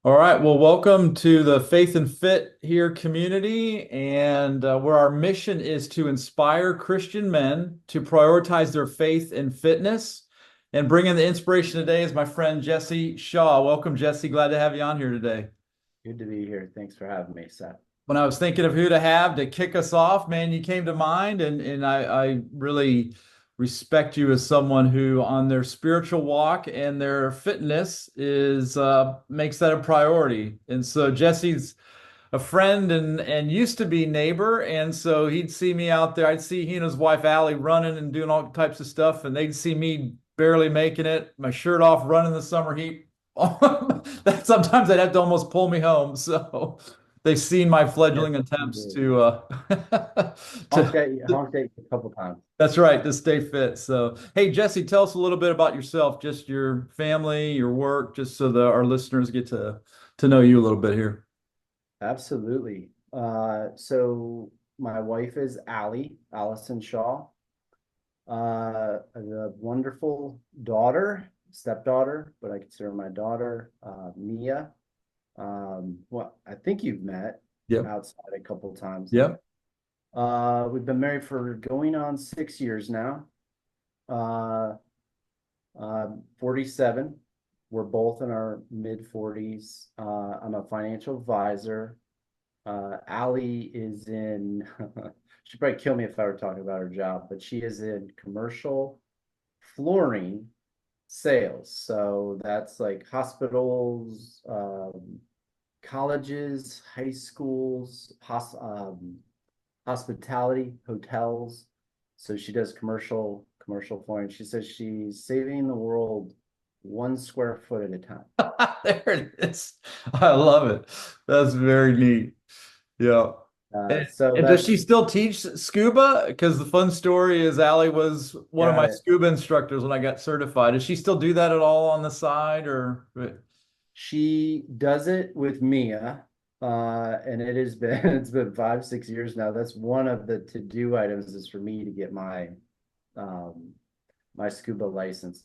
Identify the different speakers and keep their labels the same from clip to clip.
Speaker 1: All right. Well, welcome to the Faith and Fit here community, and where our mission is to inspire Christian men to prioritize their faith and fitness. And bringing the inspiration today is my friend Jesse Shaw. Welcome, Jesse. Glad to have you on here today.
Speaker 2: Good to be here. Thanks for having me, Seth.
Speaker 1: When I was thinking of who to have to kick us off, man, you came to mind, and I really respect you as someone who, on their spiritual walk and their fitness, is makes that a priority. And so Jesse's a friend and used to be neighbor, and so he'd see me out there. I'd see he and his wife Allie running and doing all types of stuff, and they'd see me barely making it, my shirt off, running the summer heat. That sometimes they'd have to almost pull me home. So they've seen my
Speaker 2: Yes,
Speaker 1: fledgling
Speaker 2: you
Speaker 1: attempts
Speaker 2: did.
Speaker 1: to
Speaker 2: Honked at you a couple times.
Speaker 1: that's right, to stay fit. So, hey, Jesse, tell us a little bit about yourself, just your family, your work, just so that our listeners get to know you a little bit here.
Speaker 2: Absolutely. So my wife is Allison Shaw. A wonderful daughter, stepdaughter, but I consider my daughter, Mia. Well, I think you've met
Speaker 1: Yep.
Speaker 2: outside a couple times.
Speaker 1: Yep.
Speaker 2: We've been married for going on 6 years now. Uh, 47. We're both in our mid 40s. I'm a financial advisor. Allie is in, she'd probably kill me if I were talking about her job, but she is in commercial flooring sales. So that's like hospitals, colleges, high schools, hospitality, hotels. So she does commercial flooring. She says she's saving the world 1 square foot at a time.
Speaker 1: There it is. I love it. That's very neat. Yeah.
Speaker 2: So
Speaker 1: And does she
Speaker 2: that's
Speaker 1: still teach scuba? Because the fun story is Allie was one of
Speaker 2: got
Speaker 1: my
Speaker 2: it.
Speaker 1: scuba instructors when I got certified. Does she still do that at all on the side or?
Speaker 2: She does it with Mia, and it has been it's been 5, 6 years now. That's one of the to-do items is for me to get um, my scuba license.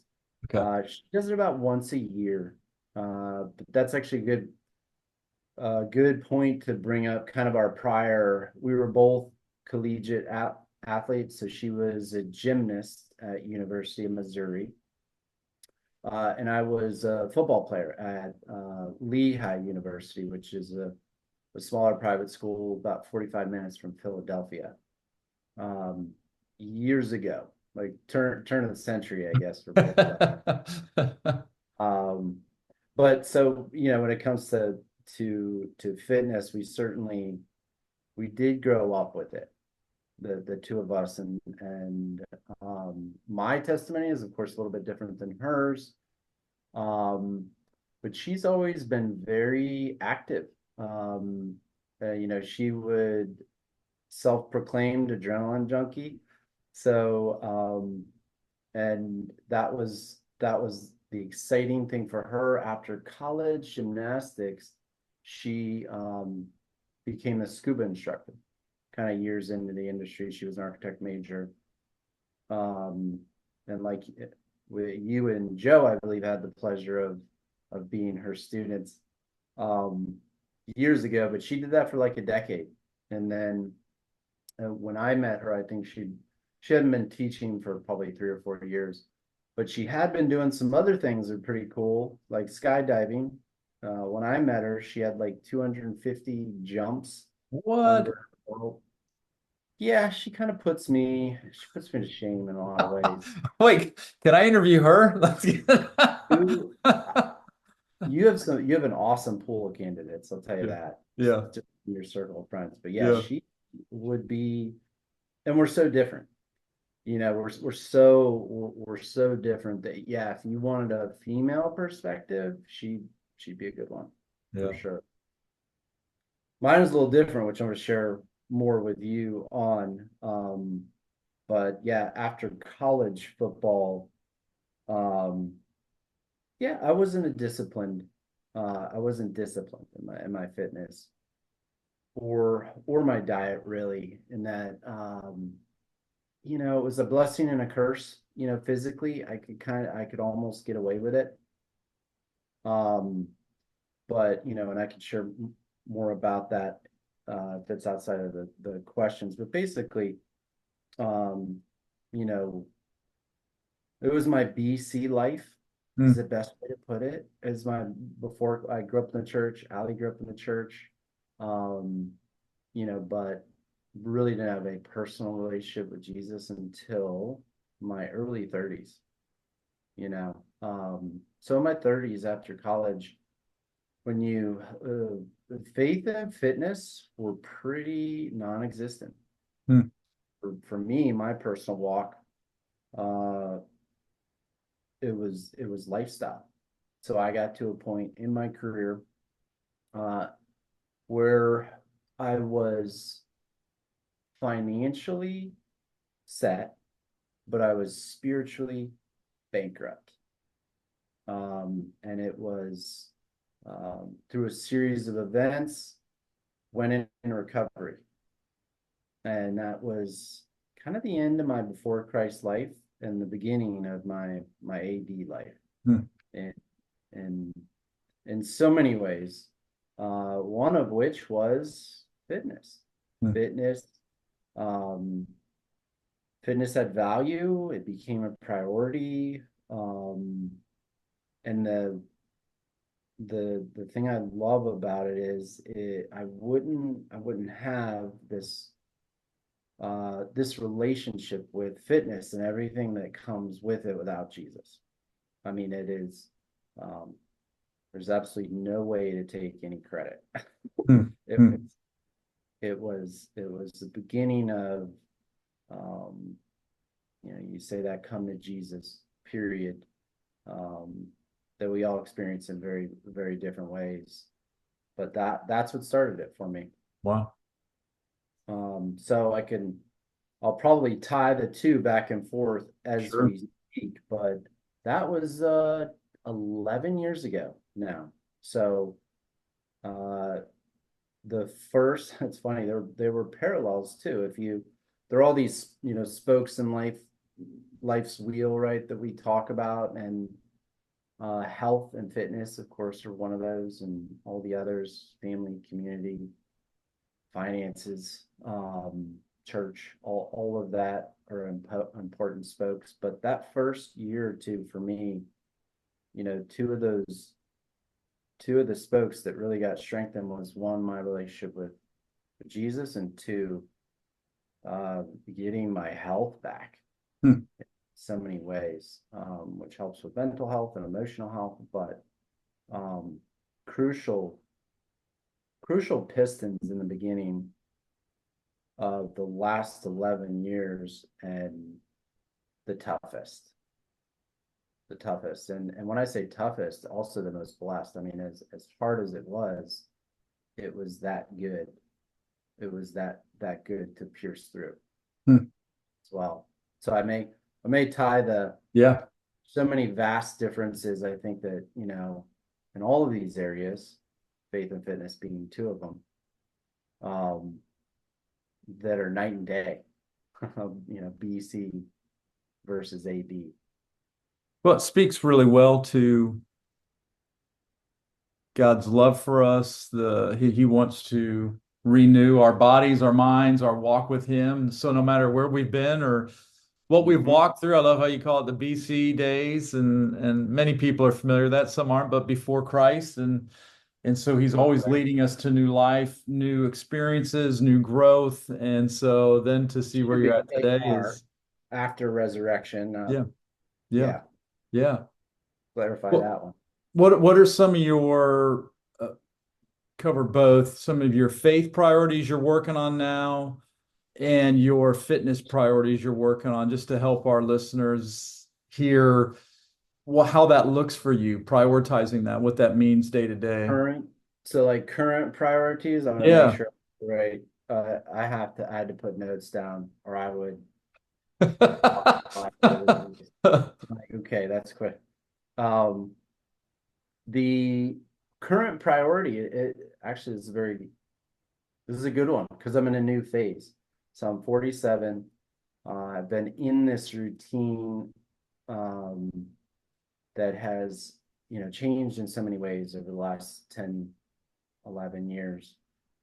Speaker 1: Okay.
Speaker 2: She does it about once a year, but that's actually a good point to bring up. Kind of our prior, we were both collegiate athletes, so she was a gymnast at University of Missouri. And I was a football player at Lehigh University, which is a smaller private school about 45 minutes from Philadelphia. Um, Years ago, like turn of the century, I guess, for both of us. Um, but so when it comes to fitness, we did grow up with it, the two of us, and my testimony is of course a little bit different than hers. Um, but she's always been very active. She would self-proclaimed adrenaline junkie. So, and that was the exciting thing for her after college gymnastics. She became a scuba instructor, kind of years into the industry. She was an architect major. Um, and like with you and Joe, I believe had the pleasure of being her students um, years ago, but she did that for like a decade. And then when I met her, I think she hadn't been teaching for probably 3 or 4 years, but she had been doing some other things that are pretty cool, like skydiving. When I met her, she had like 250 jumps
Speaker 1: What?
Speaker 2: under. Well, yeah, she puts me to shame in a lot of ways.
Speaker 1: Wait, can I interview her? Let's get
Speaker 2: You, you have an awesome pool of candidates, I'll tell you
Speaker 1: Yeah.
Speaker 2: that.
Speaker 1: Yeah.
Speaker 2: Just in your circle of friends. But yeah,
Speaker 1: Yeah.
Speaker 2: she would be, and we're so different. We're so different that yeah, if you wanted a female perspective, she'd be a good one for
Speaker 1: Yeah.
Speaker 2: sure. Mine is a little different, which I'm gonna share more with you on. But yeah, after college football, um, yeah, I wasn't disciplined in my fitness or my diet really. In that it was a blessing and a curse. Physically, I could almost get away with it. Um, but, and I can share more about that, if it's outside of the questions, but basically, um, you know, it was my BC life is
Speaker 1: Mm,
Speaker 2: the best way to put it. Before I grew up in the church, Ali grew up in the church, um, but really didn't have a personal relationship with Jesus until my early 30s, So in my 30s after college, when faith and fitness were pretty non-existent.
Speaker 1: mm,
Speaker 2: For me, my personal walk, uh, it was lifestyle. So I got to a point in my career uh, where I was financially set, but I was spiritually bankrupt. And it was through a series of events, went in recovery. And that was kind of the end of my before Christ life and the beginning of my AD life.
Speaker 1: mm,
Speaker 2: And and in so many ways, one of which was fitness.
Speaker 1: mm.
Speaker 2: Fitness, um, fitness had value. It became a priority. And the thing I love about it is I wouldn't have this relationship with fitness and everything that comes with it without Jesus. I mean, it is there's absolutely no way to take any credit.
Speaker 1: Mm,
Speaker 2: It was
Speaker 1: mm.
Speaker 2: it was the beginning of um, you say that come to Jesus period, um, that we all experience in very, very different ways. But that's what started it for me.
Speaker 1: Wow.
Speaker 2: So I'll probably tie the two back and forth as
Speaker 1: Sure.
Speaker 2: we speak, but that was 11 years ago now. So uh, the first, it's funny, there were parallels too. There are all these, spokes in life's wheel, right, that we talk about, and health and fitness, of course, are one of those, and all the others, family, community, finances, church, all of that are important spokes. But that first year or two for me, two of the spokes that really got strengthened was one, my relationship with Jesus, and two, getting my health back
Speaker 1: Mm,
Speaker 2: in so many ways, which helps with mental health and emotional health, but um, crucial pistons in the beginning of the last 11 years, and the toughest and when I say toughest, also the most blessed. I mean, as hard as it was that good. It was that good to pierce through
Speaker 1: mm.
Speaker 2: as well. So I may tie the
Speaker 1: Yeah.
Speaker 2: so many vast differences. I think that, in all of these areas, faith and fitness being two of them, um, that are night and day, BC versus AD.
Speaker 1: Well, it speaks really well to God's love for us. He wants to renew our bodies, our minds, our walk with Him. So no matter where we've been or what we've
Speaker 2: Mhm.
Speaker 1: walked through, I love how you call it the BC days, and many people are familiar with that. Some aren't, but before Christ, and so He's always
Speaker 2: Right.
Speaker 1: leading us to new life, new experiences, new growth, and so then to see where
Speaker 2: Should
Speaker 1: you're
Speaker 2: be
Speaker 1: at today
Speaker 2: AR
Speaker 1: is
Speaker 2: after resurrection.
Speaker 1: yeah, yeah,
Speaker 2: Yeah,
Speaker 1: yeah.
Speaker 2: clarify
Speaker 1: Well,
Speaker 2: that one.
Speaker 1: what are some of your cover both some of your faith priorities you're working on now and your fitness priorities you're working on, just to help our listeners hear how that looks for you, prioritizing that, what that means day to day.
Speaker 2: Current, so like current priorities, I want to make
Speaker 1: Yeah.
Speaker 2: sure, right? I had to put notes down, or I would. Like, okay, that's quick. Um, the current priority, it actually is this is a good one because I'm in a new phase. So I'm 47. I've been in this routine, um, that has, changed in so many ways over the last 10, 11 years.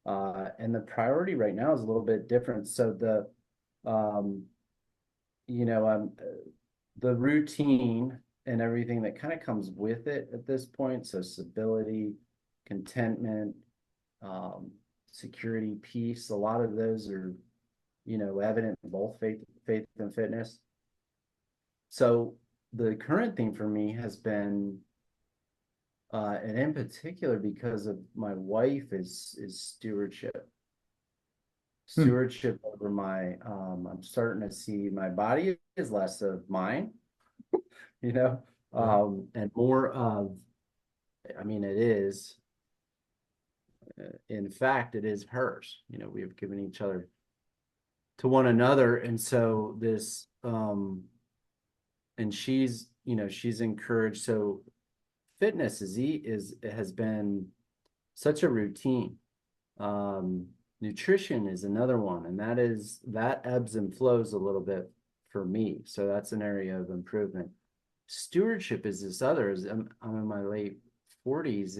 Speaker 2: And the priority right now is a little bit different. So um, the routine and everything that kind of comes with it at this point. So stability, contentment, um, security, peace. A lot of those are, evident in both faith and fitness. So the current thing for me has been, and in particular because of my wife, is stewardship.
Speaker 1: Hmm.
Speaker 2: Stewardship over I'm starting to see my body is less of mine, you know,
Speaker 1: Yeah.
Speaker 2: and more of, I mean, it is, in fact, it is hers. We have given each other to one another. And so and she's encouraged. So fitness has been such a routine. Nutrition is another one, and that ebbs and flows a little bit for me. So that's an area of improvement. Stewardship is this other. I'm in my late 40s,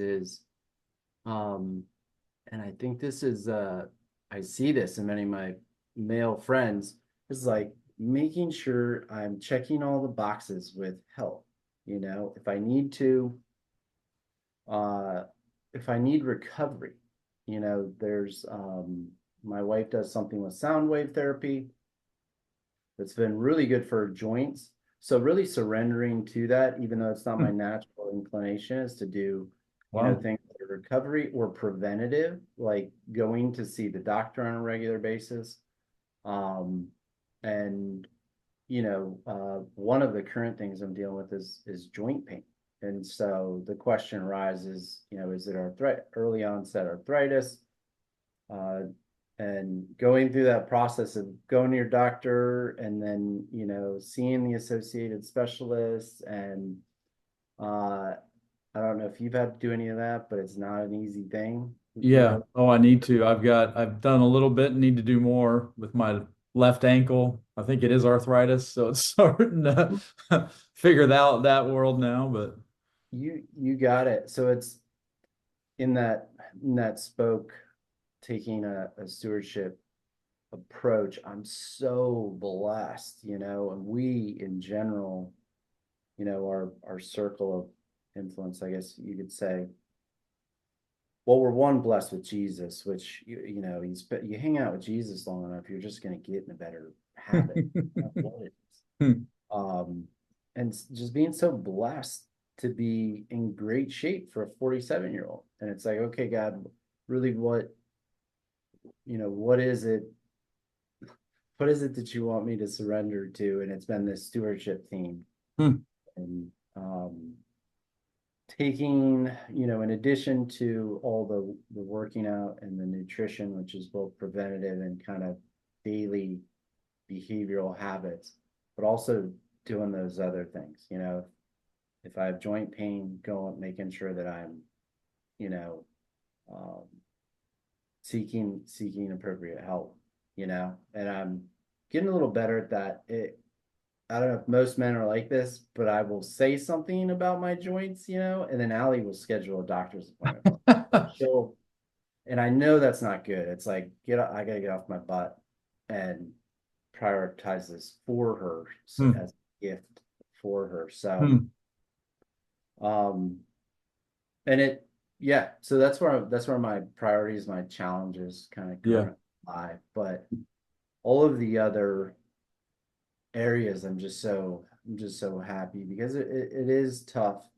Speaker 2: and I think this is I see this in many of my male friends, is like making sure I'm checking all the boxes with health. If I need to, uh, if I need recovery, there's my wife does something with sound wave therapy that's been really good for joints. So really surrendering to that, even though it's not my
Speaker 1: Hmm.
Speaker 2: natural inclination, is to do,
Speaker 1: Wow.
Speaker 2: things like recovery or preventative, like going to see the doctor on a regular basis. Um, and one of the current things I'm dealing with is joint pain. And so the question arises, is it early onset arthritis? Uh, and going through that process of going to your doctor and then, seeing the associated specialists. And I don't know if you've had to do any of that, but it's not an easy thing,
Speaker 1: Yeah. Oh, I need to. I've done a little bit and need to do more with my left ankle. I think it is arthritis, so it's starting to figure out that world now, but
Speaker 2: You got it. So it's in that spoke, taking a stewardship approach. I'm so blessed, and we in general, our circle of influence, I guess you could say. Well, we're one blessed with Jesus, which you hang out with Jesus long enough, you're just going to get in a better habit. That's what it is. Um, and just being so blessed to be in great shape for a 47-year-old. And it's like, okay, God, really, what is it? What is it that you want me to surrender to? And it's been this stewardship theme.
Speaker 1: Hmm.
Speaker 2: And taking, in addition to all the working out and the nutrition, which is both preventative and kind of daily behavioral habits, but also doing those other things. If I have joint pain, making sure that I'm, you know, um, seeking appropriate help, and I'm getting a little better at that. I don't know if most men are like this, but I will say something about my joints, and then Allie will schedule a doctor's appointment for me. Like and I know that's not good. It's like, I gotta get off my butt and prioritize this for her, so,
Speaker 1: Hmm.
Speaker 2: as a gift for her. So,
Speaker 1: Hmm.
Speaker 2: um, and yeah, so that's where my priorities, my challenges kind of
Speaker 1: Yeah.
Speaker 2: currently lie. But all of the other areas, I'm just so happy, because it is tough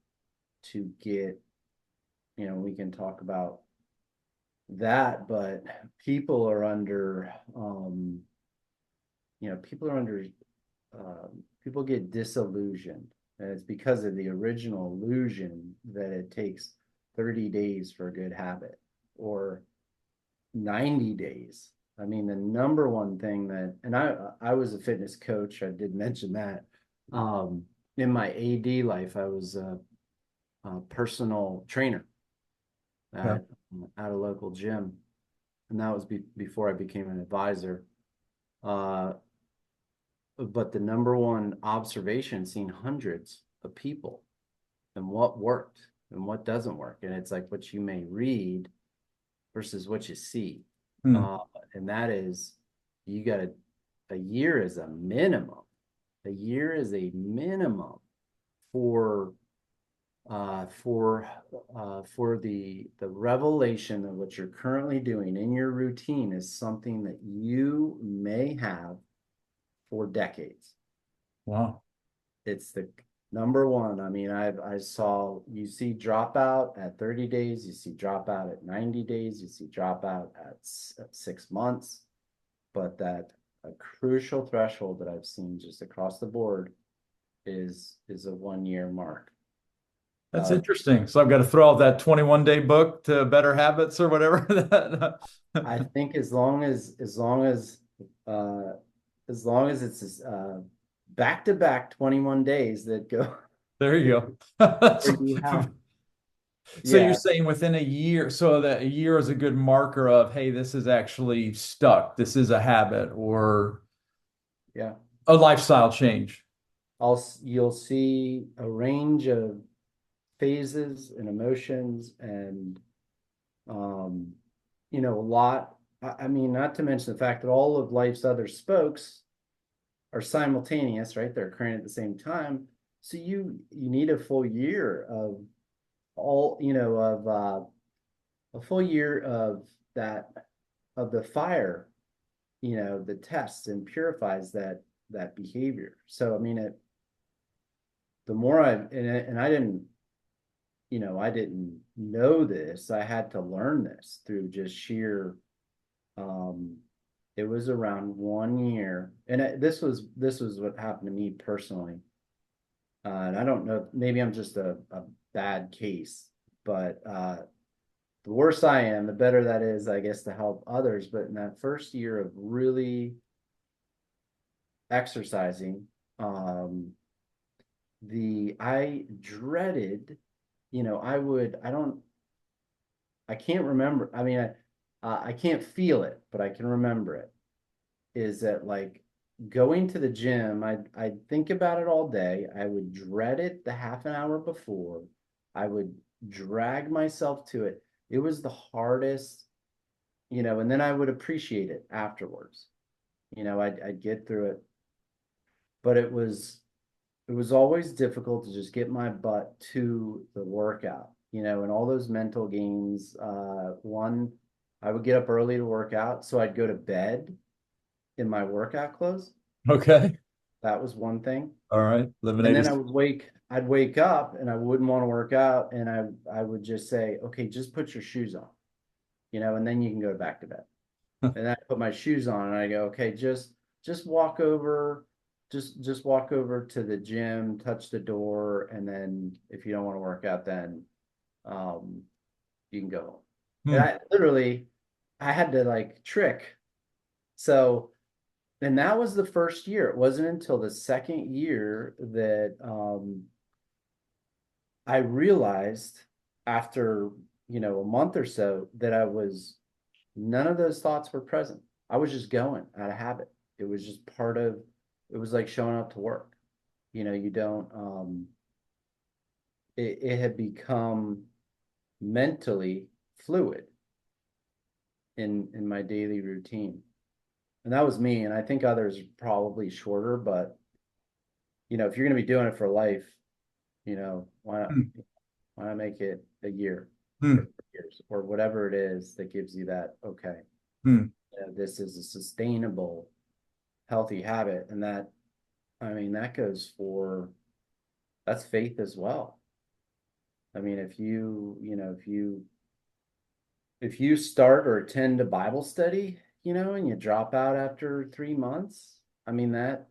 Speaker 2: to get, we can talk about that, but people are under, people are under, people get disillusioned, and it's because of the original illusion that it takes 30 days for a good habit, or 90 days. I mean, the number one thing and I was a fitness coach. I did mention that. In my AD life, I was a personal trainer
Speaker 1: Yeah.
Speaker 2: at a local gym, and that was before I became an advisor. Uh, but the number one observation, seeing hundreds of people, and what worked and what doesn't work. And it's like what you may read versus what you see.
Speaker 1: Hmm.
Speaker 2: Uh, and that is, you got a year is a minimum. A year is a minimum for for the revelation of what you're currently doing in your routine is something that you may have for decades.
Speaker 1: Wow.
Speaker 2: It's the number one. I mean, I saw you see dropout at 30 days, you see dropout at 90 days, you see dropout at 6 months, but that a crucial threshold that I've seen just across the board is a 1 year mark.
Speaker 1: That's interesting. So I've got to throw out that 21-day book to Better Habits or whatever.
Speaker 2: I think uh as long as it's back to back 21 days that go
Speaker 1: There you go. That's
Speaker 2: where you have,
Speaker 1: So you're
Speaker 2: yeah,
Speaker 1: saying within a year, so that a year is a good marker of, hey, this is actually stuck. This is a habit or
Speaker 2: yeah.
Speaker 1: a lifestyle change.
Speaker 2: You'll see a range of phases and emotions and um a lot. I mean, not to mention the fact that all of life's other spokes are simultaneous, right? They're occurring at the same time. So you need a full year of all, of a full year of that of the fire, that tests and purifies that behavior. So I mean, the more and I didn't know this. I had to learn this through just sheer um it was around 1 year, and this was what happened to me personally. And I don't know, maybe I'm just a bad case, but the worse I am, the better that is, I guess, to help others. But in that first year of really exercising, um, I dreaded, I can't remember. I mean, I can't feel it, but I can remember it. Is that like going to the gym? I'd think about it all day. I would dread it the half an hour before. I would drag myself to it. It was the hardest, and then I would appreciate it afterwards. I'd get through it, but it was always difficult to just get my butt to the workout, and all those mental games. One, I would get up early to work out, so I'd go to bed in my workout clothes.
Speaker 1: Okay.
Speaker 2: That was one thing.
Speaker 1: All right.
Speaker 2: And then
Speaker 1: Eliminated.
Speaker 2: I'd wake up and I wouldn't want to work out. And I would just say, okay, just put your shoes on, and then you can go back to bed. And I put my shoes on and I go, okay, just walk over, just walk over to the gym, touch the door, and then if you don't want to work out, then um you can go home. And
Speaker 1: Hmm.
Speaker 2: I had to like trick. So, and that was the first year. It wasn't until the second year that I realized after, a month or so that none of those thoughts were present. I was just going out of habit. It was just it was like showing up to work. You don't, it had become mentally fluid in my daily routine. And that was me. And I think others probably shorter, but if you're going to be doing it for life,
Speaker 1: Hmm.
Speaker 2: why not make it a year
Speaker 1: Hmm.
Speaker 2: or 2 years or whatever it is that gives you that, okay,
Speaker 1: Hmm.
Speaker 2: this is a sustainable, healthy habit. And I mean, that's faith as well. I mean, if you start or attend a Bible study, and you drop out after 3 months, I mean, and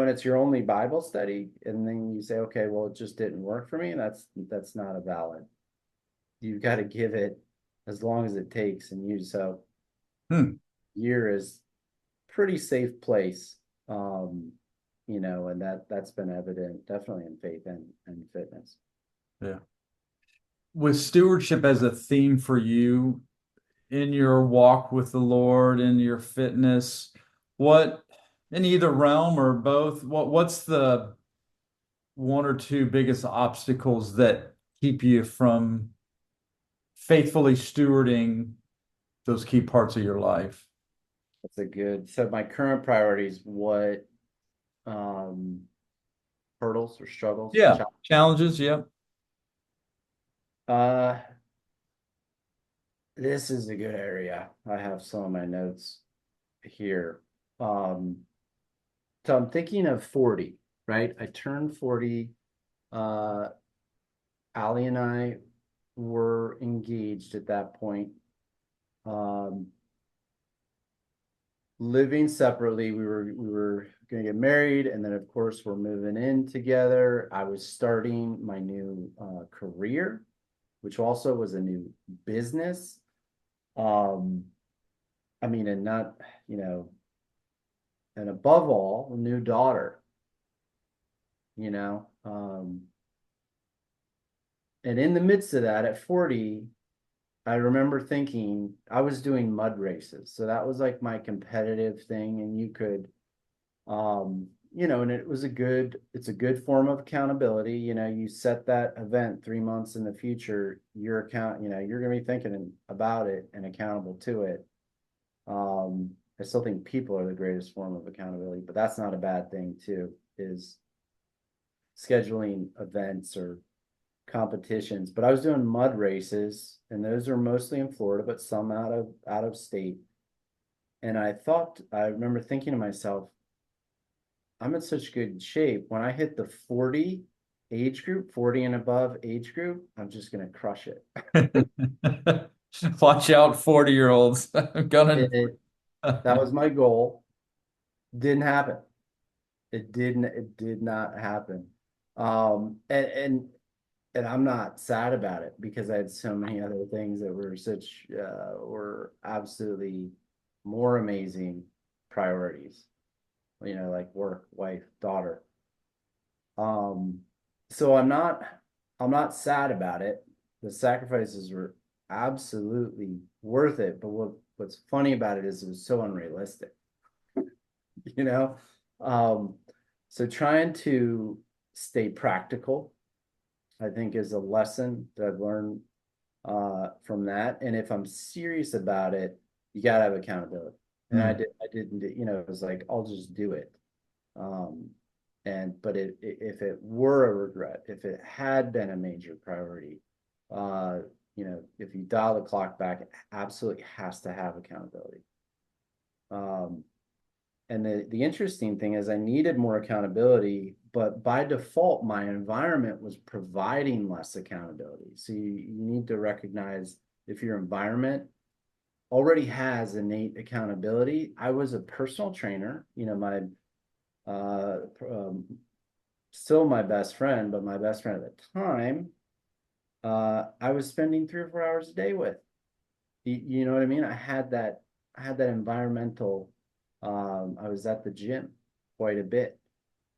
Speaker 2: it's your only Bible study, and then you say, okay, well, it just didn't work for me. And that's not a valid. You've got to give it as long as it takes. And so
Speaker 1: Hmm.
Speaker 2: year is pretty safe place. And that's been evident definitely in faith and fitness.
Speaker 1: Yeah. With stewardship as a theme for you in your walk with the Lord, in your fitness, what in either realm or both, one or two biggest obstacles that keep you from faithfully stewarding those key parts of your life?
Speaker 2: That's a good, so my current priorities, what, um, hurdles or struggles?
Speaker 1: Yeah, challenges. Yeah.
Speaker 2: Uh, this is a good area. I have some of my notes here. Um, so I'm thinking of 40, right? I turned 40. Uh, Allie and I were engaged at that point. Um, living separately, we were gonna get married, and then of course we're moving in together. I was starting my new career, which also was a new business. Um, I mean, and not, you know, and above all, a new daughter, you know. And in the midst of that, at 40, I remember thinking I was doing mud races. So that was like my competitive thing. And you could, you know, and it's a good form of accountability. You know, you set that event 3 months in the future, you know, you're going to be thinking about it and accountable to it. I still think people are the greatest form of accountability, but that's not a bad thing too, is scheduling events or competitions. But I was doing mud races, and those are mostly in Florida, but some out of state. And I remember thinking to myself, I'm in such good shape. When I hit the 40 age group, 40 and above age group, I'm just gonna crush it.
Speaker 1: Watch out, 40-year-olds. I'm gonna.
Speaker 2: It that was my goal. Didn't happen. It did not happen. And I'm not sad about it because I had so many other things that were absolutely more amazing priorities, you know, like work, wife, daughter. Um, so I'm not sad about it. The sacrifices were absolutely worth it. But what's funny about it is it was so unrealistic, you know? Um, so trying to stay practical, I think, is a lesson that I've learned from that. And if I'm serious about it, you gotta have accountability. And
Speaker 1: Hmm.
Speaker 2: I didn't, you know, it was like, I'll just do it. Um, but if it were a regret, if it had been a major priority, uh, you know, if you dial the clock back, it absolutely has to have accountability. Um, and the interesting thing is I needed more accountability, but by default, my environment was providing less accountability. So you need to recognize if your environment already has innate accountability. I was a personal trainer, you know, my uh, um, still my best friend, but my best friend at the time, I was spending 3 or 4 hours a day with. You know what I mean? I had that environmental. I was at the gym quite a bit.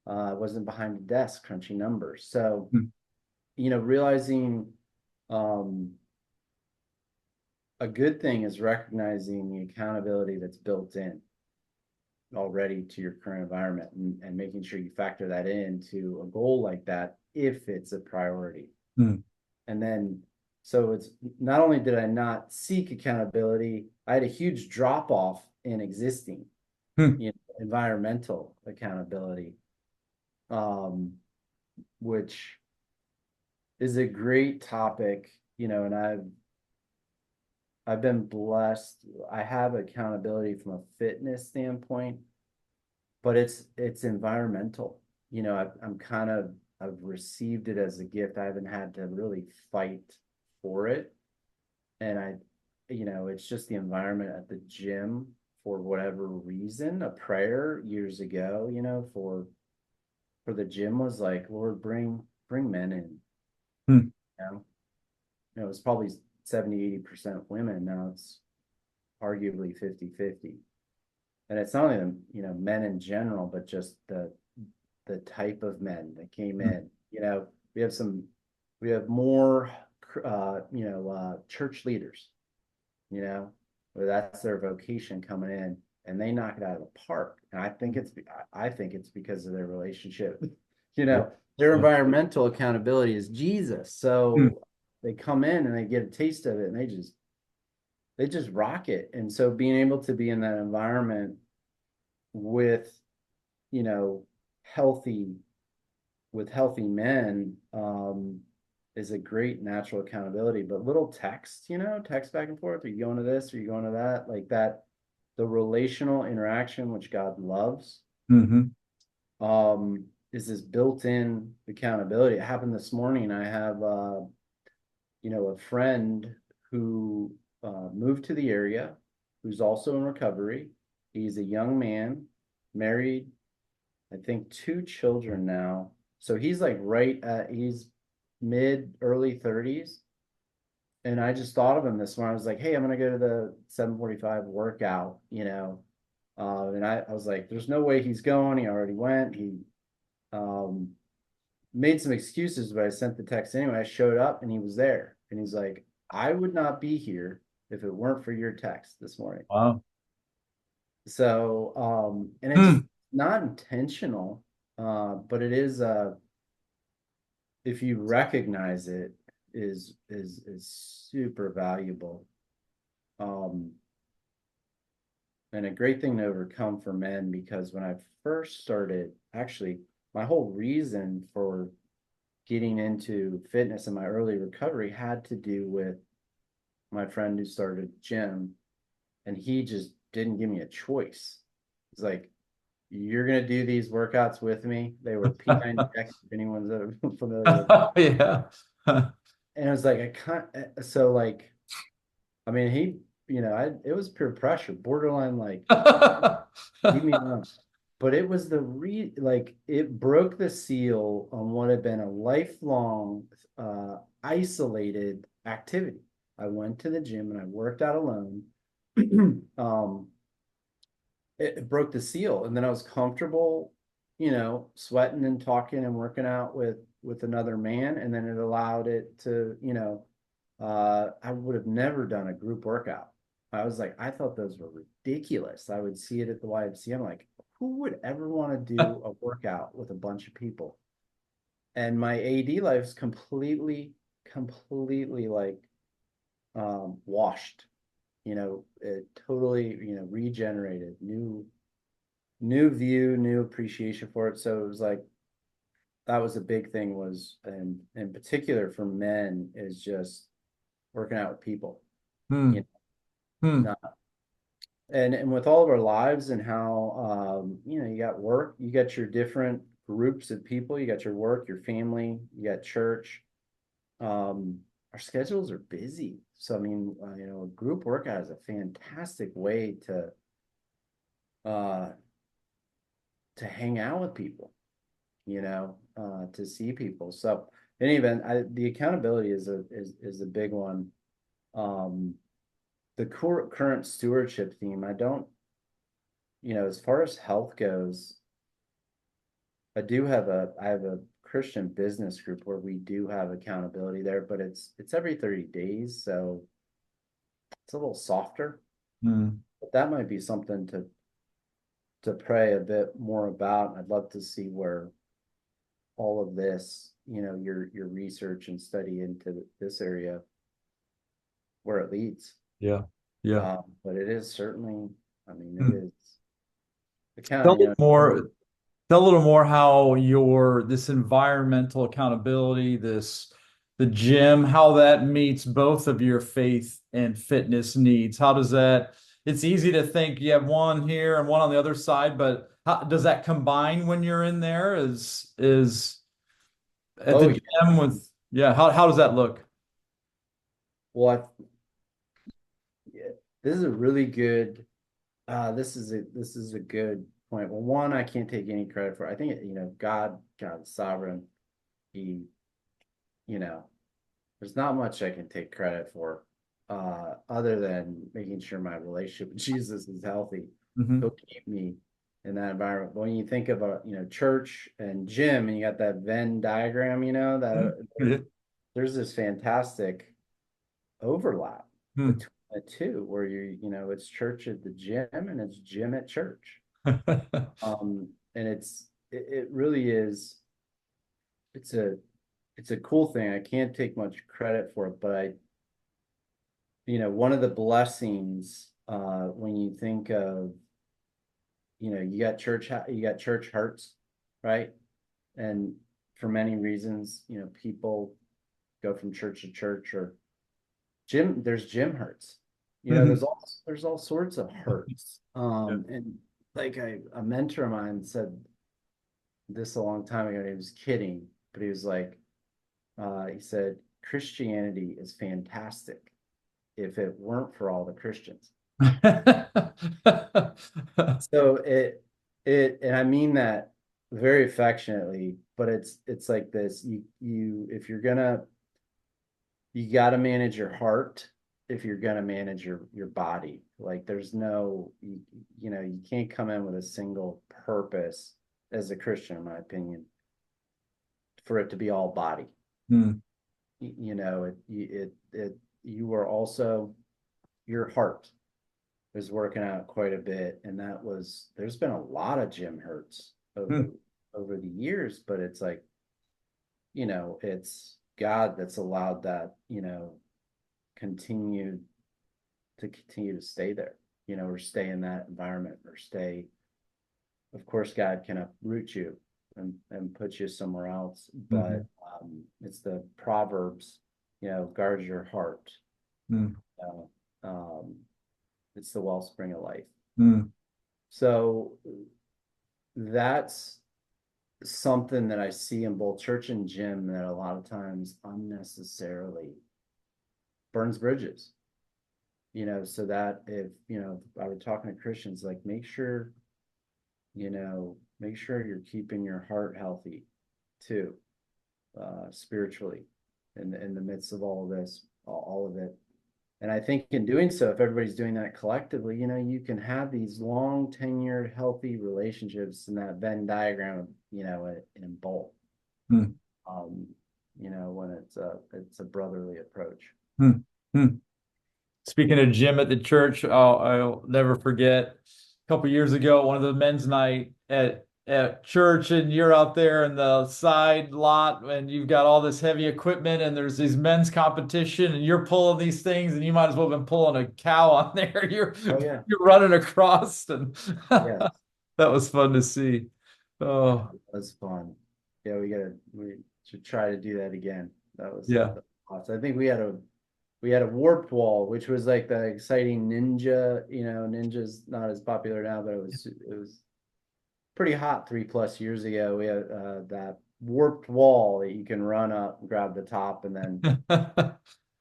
Speaker 2: I wasn't behind a desk crunching numbers. So,
Speaker 1: Hmm.
Speaker 2: you know, realizing um, a good thing is recognizing the accountability that's built in already to your current environment, and making sure you factor that into a goal like that if it's a priority.
Speaker 1: Hmm.
Speaker 2: And then, so it's not only did I not seek accountability, I had a huge drop off in existing,
Speaker 1: Hmm.
Speaker 2: you know, environmental accountability, um, which is a great topic, you know, and I've been blessed. I have accountability from a fitness standpoint, but it's environmental. You know, I'm kind of I've received it as a gift. I haven't had to really fight for it. And you know, it's just the environment at the gym for whatever reason. A prayer years ago, you know, for the gym was like, Lord, bring men in,
Speaker 1: Hmm.
Speaker 2: you know. You know, it's probably 70-80% women. Now it's arguably 50-50. And it's not only, you know, men in general, but just the type of men that came
Speaker 1: Hmm.
Speaker 2: in. You know, we have more you know, church leaders, you know, where that's their vocation coming in, and they knock it out of the park. And I think it's because of their relationship you
Speaker 1: Yeah.
Speaker 2: know, their
Speaker 1: Yeah.
Speaker 2: environmental accountability is Jesus.
Speaker 1: Hmm.
Speaker 2: So they come in and they get a taste of it and they just rock it. And so being able to be in that environment with, you know, healthy healthy men, is a great natural accountability. But little text, text back and forth, are you going to this? Are you going to that? Like that, the relational interaction, which God loves,
Speaker 1: Hmm.
Speaker 2: is this built-in accountability. It happened this morning. I have a friend who moved to the area, who's also in recovery. He's a young man, married, I think two children now. So he's like he's mid early 30s. And I just thought of him this morning. I was like, hey, I'm gonna go to the 7:45 workout, and I was like, there's no way he's going. He already went. He um made some excuses, but I sent the text anyway. I showed up and he was there. And he's like, I would not be here if it weren't for your text this morning.
Speaker 1: Wow.
Speaker 2: So, and it's
Speaker 1: Hmm.
Speaker 2: not intentional, but it is, if you recognize it, is super valuable. Um, and a great thing to overcome for men, because when I first started, actually, my whole reason for getting into fitness in my early recovery had to do with my friend who started a gym, and he just didn't give me a choice. It's like, you're gonna do these workouts with me. They were P90X, if anyone's familiar with them.
Speaker 1: Yeah.
Speaker 2: And it was like I can't. So like, I mean, it was peer pressure, borderline like, leave me alone. But it was like it broke the seal on what had been a lifelong isolated activity. I went to the gym and I worked out alone. um, it broke the seal, and then I was comfortable, sweating and talking and working out with another man, and then it allowed it to, I would have never done a group workout. I was like, I thought those were ridiculous. I would see it at the YMCA. I'm like, who would ever want to do a workout with a bunch of people? And my AD life's completely like washed. It totally, regenerated, new view, new appreciation for it. So it was like that was a big thing, was, and in particular for men, is just working out with people.
Speaker 1: Hmm.
Speaker 2: You
Speaker 1: Hmm.
Speaker 2: know, not and with all of our lives and how you got work, you got your different groups of people, you got your work, your family, you got church. Um, our schedules are busy. So I mean, a group workout is a fantastic way uh to hang out with people, to see people. So in any event, the accountability is a big one. Um, the current stewardship theme, I don't, as far as health goes, I have a Christian business group where we do have accountability there, but it's every 30 days, so it's a little softer.
Speaker 1: Hmm.
Speaker 2: But that might be something to pray a bit more about. I'd love to see where all of this, your research and study into this area, where it leads.
Speaker 1: Yeah. Yeah.
Speaker 2: But it is certainly, I mean, it
Speaker 1: Hmm.
Speaker 2: is
Speaker 1: Tell a
Speaker 2: account,
Speaker 1: little more, tell a little more how your this environmental accountability, the gym, how that meets both of your faith and fitness needs. How does that, it's easy to think you have one here and one on the other side, but how does that combine when you're in there? Is at
Speaker 2: oh
Speaker 1: the
Speaker 2: yeah.
Speaker 1: gym with, yeah, how does that look?
Speaker 2: Well, yeah, this is a really good, this is a good point. Well, one, I can't take any credit for. I think, God is sovereign. He, you know, there's not much I can take credit for, other than making sure my relationship with Jesus is healthy. He'll
Speaker 1: Hmm.
Speaker 2: keep me in that environment. But when you think about, church and gym, and you got that Venn diagram, there's this fantastic overlap
Speaker 1: Hmm.
Speaker 2: between the two, where it's church at the gym and it's gym at church. And it really is. it's a cool thing. I can't take much credit for it, but one of the blessings when you think of, you got church hurts, right? And for many reasons, people go from church to church, or there's gym hurts.
Speaker 1: Mhm.
Speaker 2: There's all sorts of hurts.
Speaker 1: Yeah.
Speaker 2: And like a mentor of mine said this a long time ago, and he was kidding, but he was like, he said, Christianity is fantastic if it weren't for all the Christians. So and I mean that very affectionately, but it's like this, if you're gonna, you got to manage your heart if you're gonna manage your body. Like there's no, you can't come in with a single purpose as a Christian, in my opinion, for it to be all body.
Speaker 1: Hmm.
Speaker 2: You are also, your heart is working out quite a bit, and there's been a lot of gym hurts
Speaker 1: Hmm.
Speaker 2: over the years, but it's like, it's God that's allowed that, continue continue to stay there, or stay in that environment, or stay. Of course, God can uproot you and put you somewhere else, but
Speaker 1: Mhm.
Speaker 2: it's the Proverbs, guard your heart.
Speaker 1: Hmm.
Speaker 2: You know, it's the wellspring of life.
Speaker 1: Hmm.
Speaker 2: So that's something that I see in both church and gym that a lot of times unnecessarily burns bridges. So that if, I were talking to Christians, like make sure you're keeping your heart healthy too, spiritually, in the midst of all of this, all of it. And I think in doing so, if everybody's doing that collectively, you can have these long tenured, healthy relationships in that Venn diagram, in both.
Speaker 1: Hmm.
Speaker 2: Um, when it's a brotherly approach.
Speaker 1: Hmm. Hmm. Speaking of gym at the church, I'll never forget a couple years ago, one of the men's night at church, and you're out there in the side lot, and you've got all this heavy equipment, and there's these men's competition, and you're pulling these things, and you might as well have been pulling a cow on there.
Speaker 2: Oh yeah,
Speaker 1: You're running across, and
Speaker 2: yeah,
Speaker 1: that was fun to see.
Speaker 2: yeah,
Speaker 1: Oh,
Speaker 2: it was fun. Yeah, we should try to do that again.
Speaker 1: yeah.
Speaker 2: That was awesome. I think we had a warped wall, which was like the exciting ninja. Ninja's not as popular now, but it was pretty hot 3+ years ago. We had that warped wall that you can run up, grab the top, and then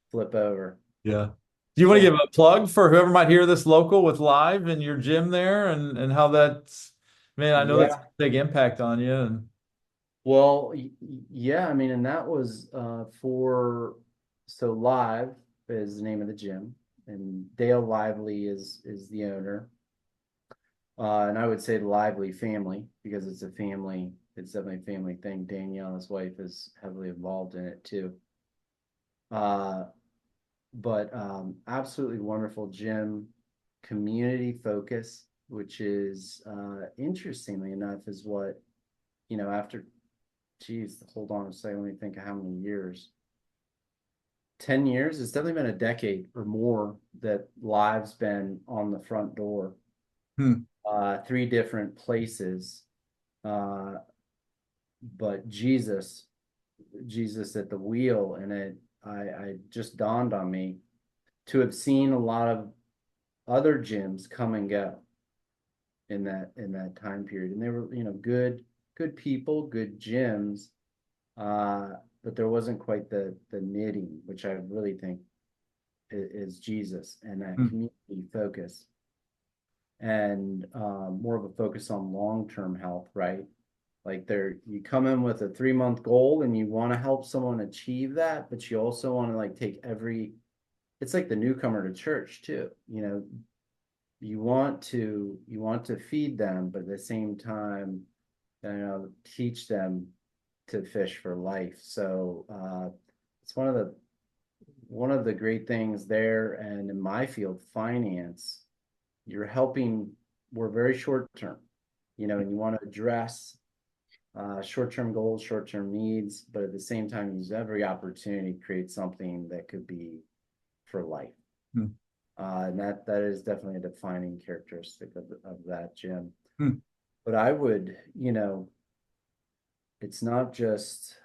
Speaker 2: flip over.
Speaker 1: Yeah. Do you want to give
Speaker 2: So
Speaker 1: a plug for whoever might hear this local with live in your gym there and how that's, man, I know that's a
Speaker 2: yeah,
Speaker 1: big impact on you. And
Speaker 2: well, yeah. I mean, and that was for so Live is the name of the gym, and Dale Lively is the owner. And I would say the Lively family, because it's a family, it's definitely a family thing. Danielle, his wife, is heavily involved in it too. Uh, but absolutely wonderful gym, community focus, which is interestingly enough is what, after, geez, hold on a second, let me think of how many years. 10 years, it's definitely been a decade or more that Live's been on the front door,
Speaker 1: hmm,
Speaker 2: three different places. Uh, but Jesus at the wheel, and I just dawned on me to have seen a lot of other gyms come and go in that time period, and they were, good people, good gyms, uh, but there wasn't quite the knitting, which I really think is Jesus and that
Speaker 1: hmm,
Speaker 2: community focus, and more of a focus on long-term health, right? Like you come in with a 3-month goal and you want to help someone achieve that, but you also want to like take it's like the newcomer to church too. You want to feed them, but at the same time, teach them to fish for life. So it's one of the great things there. And in my field, finance, you're helping. We're very short term, and you want to address short-term goals, short-term needs, but at the same time, use every opportunity to create something that could be for life.
Speaker 1: Hmm.
Speaker 2: And that is definitely a defining characteristic of that gym.
Speaker 1: Hmm.
Speaker 2: But I would, it's not just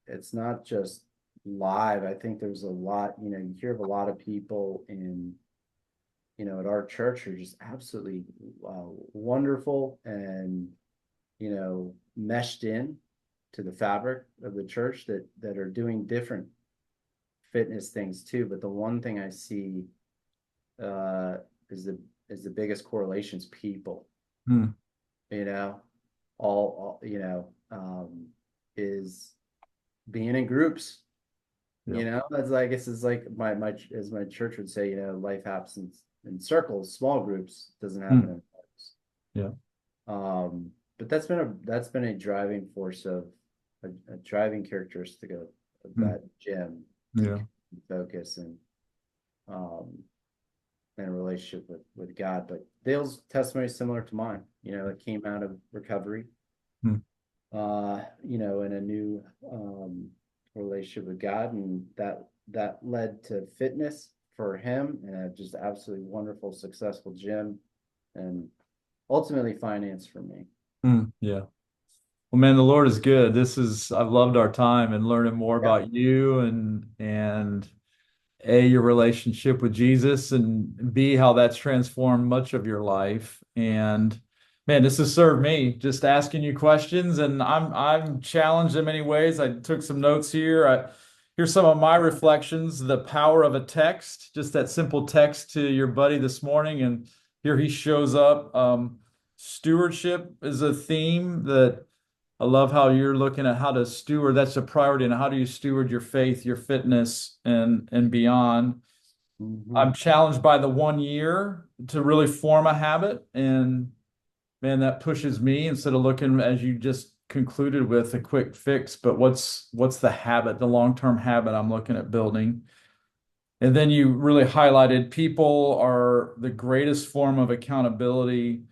Speaker 2: it's not just live. I think there's a lot, you hear of a lot of people at our church who are just absolutely wonderful and meshed in to the fabric of the church that are doing different fitness things too. But the one thing I see uh, is the biggest correlations people.
Speaker 1: Hmm.
Speaker 2: You know, all is being in groups.
Speaker 1: Yeah.
Speaker 2: That's I guess is like my as my church would say. Life happens in circles, small groups. Doesn't happen
Speaker 1: Hmm.
Speaker 2: in groups.
Speaker 1: Yeah.
Speaker 2: But that's been a driving force of a driving characteristic of
Speaker 1: Hmm.
Speaker 2: that gym to
Speaker 1: Yeah.
Speaker 2: focus um and a relationship with God. But Dale's testimony is similar to mine. It came out of recovery,
Speaker 1: Hmm.
Speaker 2: in a new relationship with God, and that led to fitness for him and a just absolutely wonderful, successful gym, and ultimately finance for me.
Speaker 1: Hmm. Yeah. Well, man, the Lord is good. I've loved our time and learning more
Speaker 2: Yeah.
Speaker 1: about you and your relationship with Jesus, and B, how that's transformed much of your life. And man, this has served me just asking you questions, and I'm challenged in many ways. I took some notes here. Here's some of my reflections: the power of a text, just that simple text to your buddy this morning, and here he shows up. Stewardship is a theme that I love how you're looking at how to steward. That's a priority, and how do you steward your faith, your fitness, and beyond.
Speaker 2: Mm-hmm.
Speaker 1: I'm challenged by the 1 year to really form a habit, and man, that pushes me instead of looking, as you just concluded, with a quick fix. But what's the habit, the long-term habit I'm looking at building? And then you really highlighted people are the greatest form of accountability,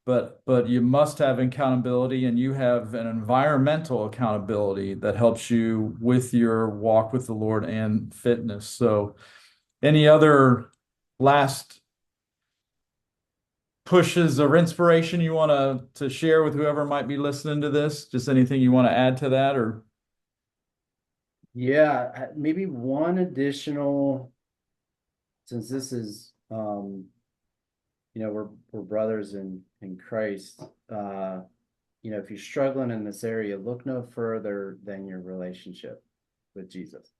Speaker 1: but you must have accountability, and you have an environmental accountability that helps you with your walk with the Lord and fitness. So, any other last pushes or inspiration you want to share with whoever might be listening to this? Just anything you want to add to that, or
Speaker 2: Yeah, maybe one additional, since this is we're brothers in Christ. If you're struggling in this area, look no further than your relationship with Jesus.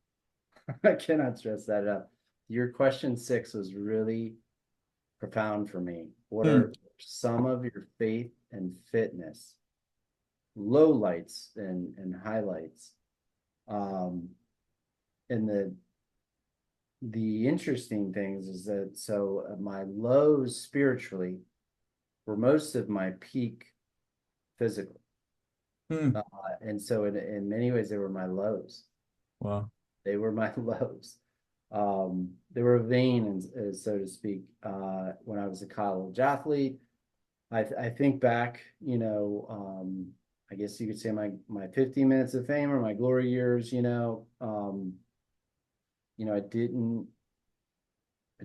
Speaker 2: I cannot stress that enough. Your question 6 was really profound for me. What
Speaker 1: hmm,
Speaker 2: are some of your faith and fitness lowlights and highlights? Um, and the interesting things is that my lows spiritually were most of my peak physically.
Speaker 1: hmm,
Speaker 2: Uh, and so in many ways, they were my lows.
Speaker 1: wow,
Speaker 2: They were my lows. They were vain, and so to speak. When I was a college athlete, I think back, I guess you could say my 15 minutes of fame or my glory years. I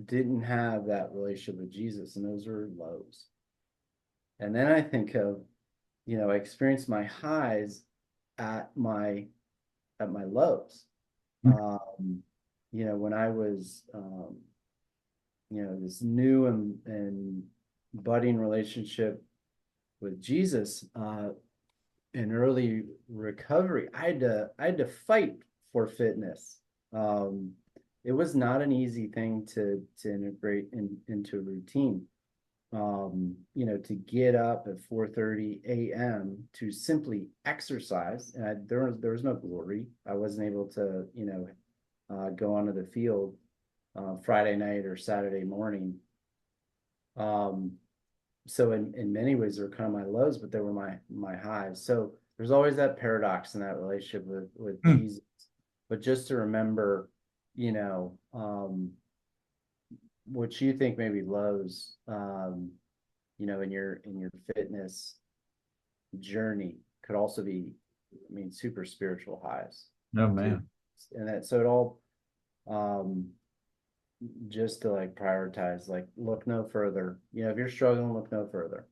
Speaker 2: didn't have that relationship with Jesus, and those were lows. And then I think of, I experienced my highs at my lows. Um, when I was, this new and budding relationship with Jesus, in early recovery, I had to fight for fitness. Um, it was not an easy thing to integrate into routine. To get up at 4:30 a.m. to simply exercise, and there was no glory. I wasn't able to, go onto the field Friday night or Saturday morning. Um, so in many ways, they were kind of my lows, but they were my highs. So there's always that paradox in that relationship with
Speaker 1: hmm,
Speaker 2: Jesus. But just to remember, you know, what you think maybe lows, in your fitness journey. could also be, I mean, super spiritual highs.
Speaker 1: No, man.
Speaker 2: And that, so it all, just to like prioritize, like look no further. You know, if you're struggling, look no further.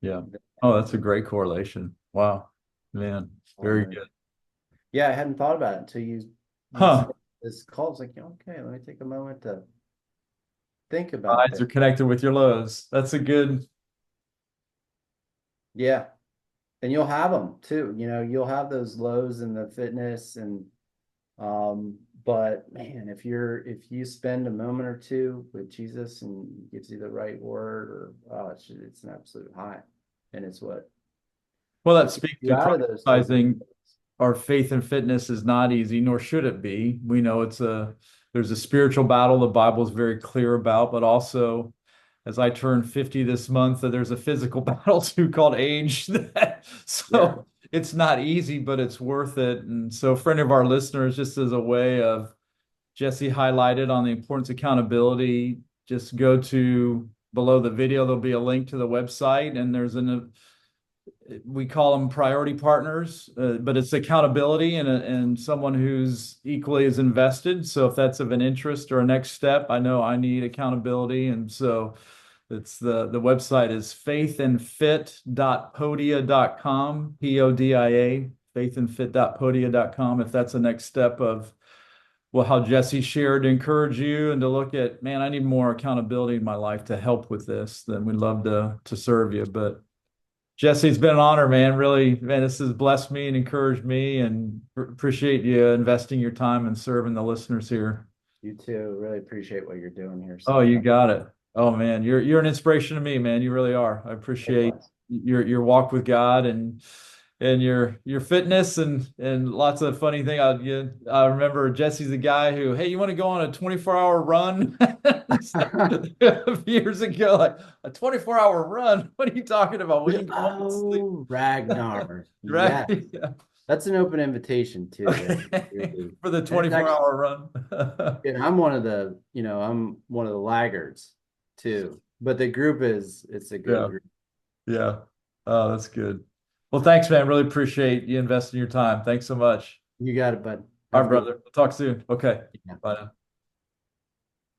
Speaker 1: Yeah. Oh, that's a great correlation. Wow. Man, very
Speaker 2: Um,
Speaker 1: good.
Speaker 2: yeah, I hadn't thought about it until you said
Speaker 1: Huh.
Speaker 2: this call. It's like, okay, let me take a moment to think about
Speaker 1: Highs
Speaker 2: this.
Speaker 1: are connected with your lows. That's a good.
Speaker 2: Yeah. And you'll have them too. You know, you'll have those lows in the fitness and but man, if you spend a moment or two with Jesus and he gives you the right word, or it's an absolute high. And it's what
Speaker 1: Well, that speaks
Speaker 2: you
Speaker 1: to
Speaker 2: out
Speaker 1: Christ
Speaker 2: of those things.
Speaker 1: emphasizing our faith and fitness is not easy, nor should it be. We know there's a spiritual battle the Bible is very clear about, but also as I turn 50 this month, there's a physical battle too called age.
Speaker 2: Yeah.
Speaker 1: So it's not easy, but it's worth it. And so, for any of our listeners, just as a way of Jesse highlighted on the importance of accountability, just go to below the video. There'll be a link to the website, and we call them priority partners, but it's accountability and someone who's equally as invested. So if that's of an interest or a next step, I know I need accountability. And so it's the website is faithandfit.podia.com, Podia, faithandfit.podia.com. If that's the next step of, well, how Jesse shared to encourage you and to look at, man, I need more accountability in my life to help with this, then we'd love to serve you. But Jesse, it's been an honor, man. Really, man, this has blessed me and encouraged me, and appreciate you investing your time and serving the listeners here.
Speaker 2: You too. Really appreciate what you're doing here.
Speaker 1: Oh,
Speaker 2: So
Speaker 1: you got it. Oh man, you're an inspiration to me, man. You really are. I appreciate
Speaker 2: likewise.
Speaker 1: your walk with God and your fitness and lots of funny thing. I remember Jesse's the guy who, hey, you want to go on a 24-hour run? A few years ago, like a 24-hour run. What are you talking about? We can go home and sleep.
Speaker 2: Oh, Ragnar.
Speaker 1: Right?
Speaker 2: Yes. That's an open invitation too.
Speaker 1: For the
Speaker 2: And it's actually,
Speaker 1: 24-hour run.
Speaker 2: and I'm one of the laggards too. But the group it's a good
Speaker 1: Yeah.
Speaker 2: group.
Speaker 1: Yeah. Oh, that's good. Well, thanks, man. Really appreciate you investing your time. Thanks so much.
Speaker 2: You got it, bud.
Speaker 1: All
Speaker 2: Have
Speaker 1: right,
Speaker 2: a good
Speaker 1: brother. We'll talk soon. Okay.
Speaker 2: one.
Speaker 1: Bye now.